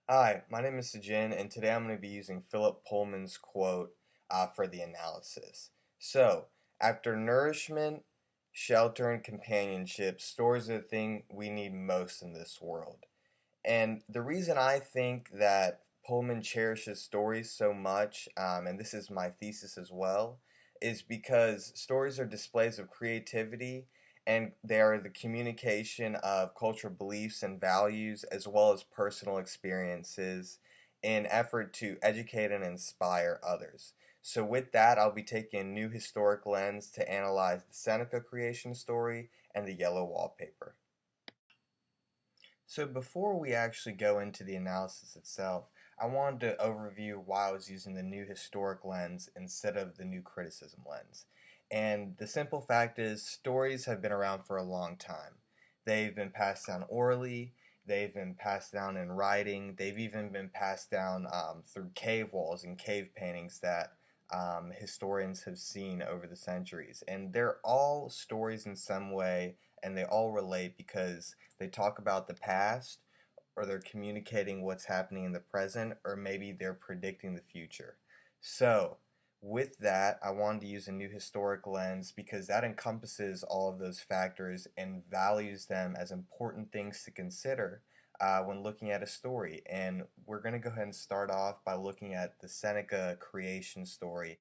Hi, my name is Sajin, and today I'm going to be using Philip Pullman's quote for the analysis. So, after nourishment, shelter, and companionship, stories are the thing we need most in this world. And the reason I think that Pullman cherishes stories so much, and this is my thesis as well, is because stories are displays of creativity and they are the communication of cultural beliefs and values as well as personal experiences in effort to educate and inspire others. So with that, I'll be taking a new historic lens to analyze the Seneca creation story and the yellow wallpaper. So before we actually go into the analysis itself, I wanted to overview why I was using the new historic lens instead of the new criticism lens. And the simple fact is, stories have been around for a long time. They've been passed down orally, they've been passed down in writing, they've even been passed down through cave walls and cave paintings that historians have seen over the centuries. And they're all stories in some way, and they all relate because they talk about the past, or they're communicating what's happening in the present, or maybe they're predicting the future. So, with that, I wanted to use a new historic lens because that encompasses all of those factors and values them as important things to consider when looking at a story. And we're going to go ahead and start off by looking at the Seneca creation story.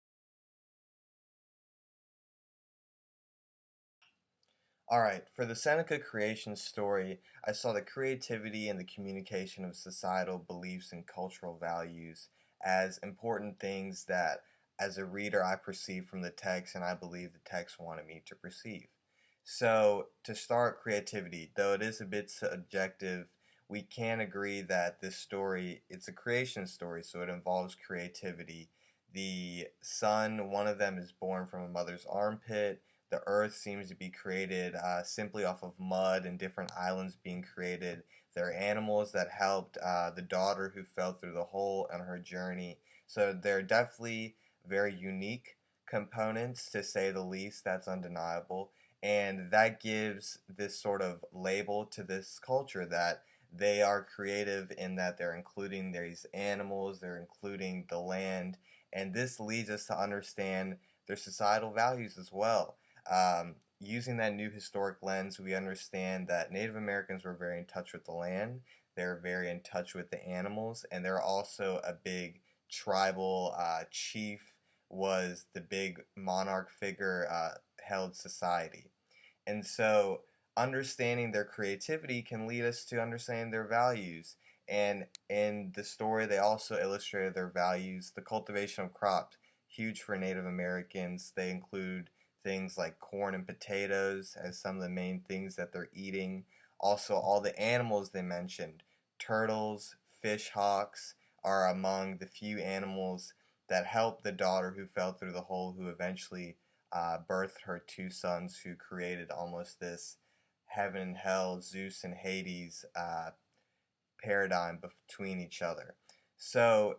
Alright, for the Seneca creation story, I saw the creativity and the communication of societal beliefs and cultural values as important things that, as a reader, I perceive from the text and I believe the text wanted me to perceive. So, to start creativity, though it is a bit subjective, we can agree that this story, it's a creation story, so it involves creativity. The son, one of them is born from a mother's armpit. The earth seems to be created simply off of mud and different islands being created. There are animals that helped the daughter who fell through the hole on her journey. So they're definitely very unique components, to say the least. That's undeniable. And that gives this sort of label to this culture that they are creative in that they're including these animals, they're including the land, and this leads us to understand their societal values as well. Using that new historic lens, we understand that Native Americans were very in touch with the land, they're very in touch with the animals, and they're also a big tribal chief, was the big monarch figure held society. And so understanding their creativity can lead us to understanding their values. And in the story, they also illustrated their values. The cultivation of crops, huge for Native Americans. They include things like corn and potatoes as some of the main things that they're eating. Also, all the animals they mentioned, turtles, fish hawks, are among the few animals that helped the daughter who fell through the hole, who eventually birthed her two sons, who created almost this heaven and hell, Zeus and Hades paradigm between each other. So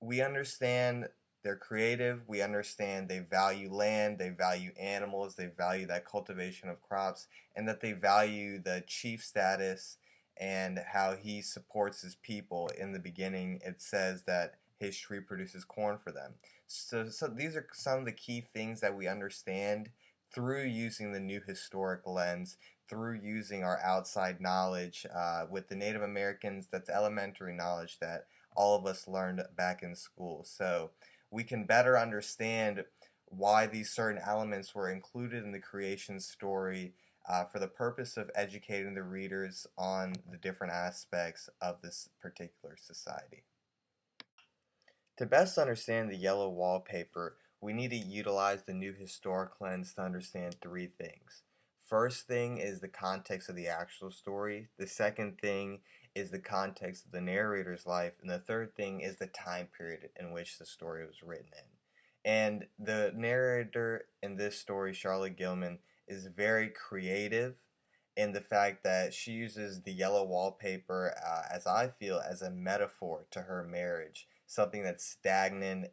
we understand they're creative, we understand they value land, they value animals, they value that cultivation of crops, and that they value the chief status and how he supports his people. In the beginning, it says that his tree produces corn for them. So these are some of the key things that we understand through using the new historic lens, through using our outside knowledge. With the Native Americans, that's elementary knowledge that all of us learned back in school. So we can better understand why these certain elements were included in the creation story for the purpose of educating the readers on the different aspects of this particular society. To best understand the yellow wallpaper, we need to utilize the new historic lens to understand three things. First thing is the context of the actual story. The second thing is the context of the narrator's life. And the third thing is the time period in which the story was written in. And the narrator in this story, Charlotte Gilman, is very creative in the fact that she uses the yellow wallpaper, as I feel, as a metaphor to her marriage, something that's stagnant,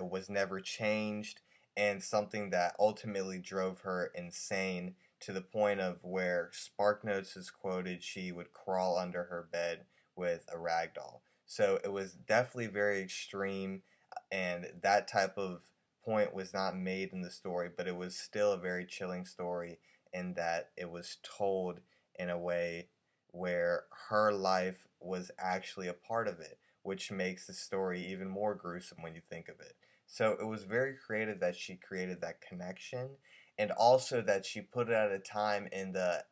was never changed, and something that ultimately drove her insane, to the point of where SparkNotes is quoted, she would crawl under her bed with a rag doll. So it was definitely very extreme, and that type of point was not made in the story, but it was still a very chilling story in that it was told in a way where her life was actually a part of it, which makes the story even more gruesome when you think of it. So it was very creative that she created that connection, and also that she put it at a time in the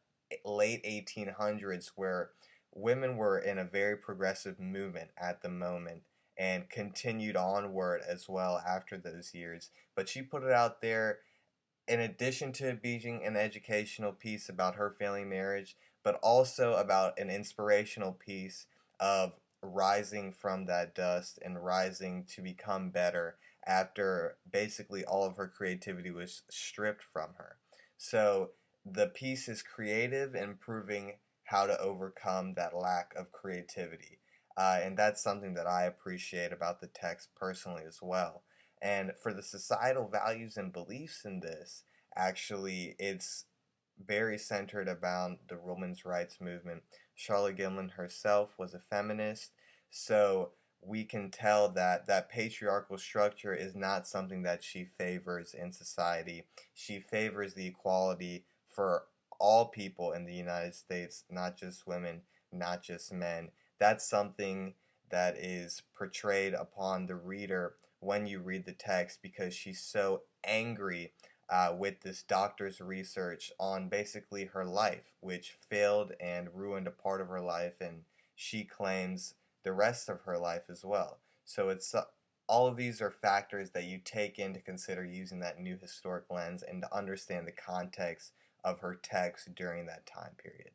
late 1800s where women were in a very progressive movement at the moment and continued onward as well after those years. But she put it out there in addition to being an educational piece about her failing marriage, but also about an inspirational piece of rising from that dust and rising to become better after basically all of her creativity was stripped from her. So the piece is creative and proving how to overcome that lack of creativity. And that's something that I appreciate about the text personally as well. And for the societal values and beliefs in this, actually, it's very centered around the women's rights movement. Charlotte Gimlin herself was a feminist, so we can tell that that patriarchal structure is not something that she favors in society. She favors the equality for all people in the United States, not just women, not just men. That's something that is portrayed upon the reader when you read the text because she's so angry with this doctor's research on basically her life, which failed and ruined a part of her life, and she claims the rest of her life as well. So it's all of these are factors that you take into consider using that new historic lens and to understand the context of her text during that time period.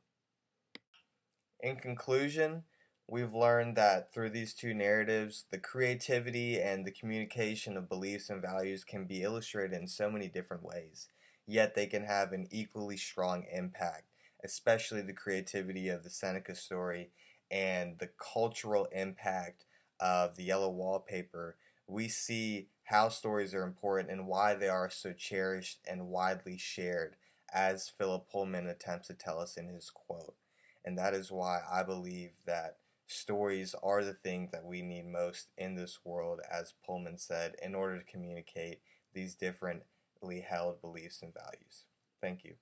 In conclusion, we've learned that through these two narratives, the creativity and the communication of beliefs and values can be illustrated in so many different ways, yet they can have an equally strong impact, especially the creativity of the Seneca story and the cultural impact of the yellow wallpaper. We see how stories are important and why they are so cherished and widely shared, as Philip Pullman attempts to tell us in his quote. And that is why I believe that stories are the thing that we need most in this world, as Pullman said, in order to communicate these differently held beliefs and values. Thank you.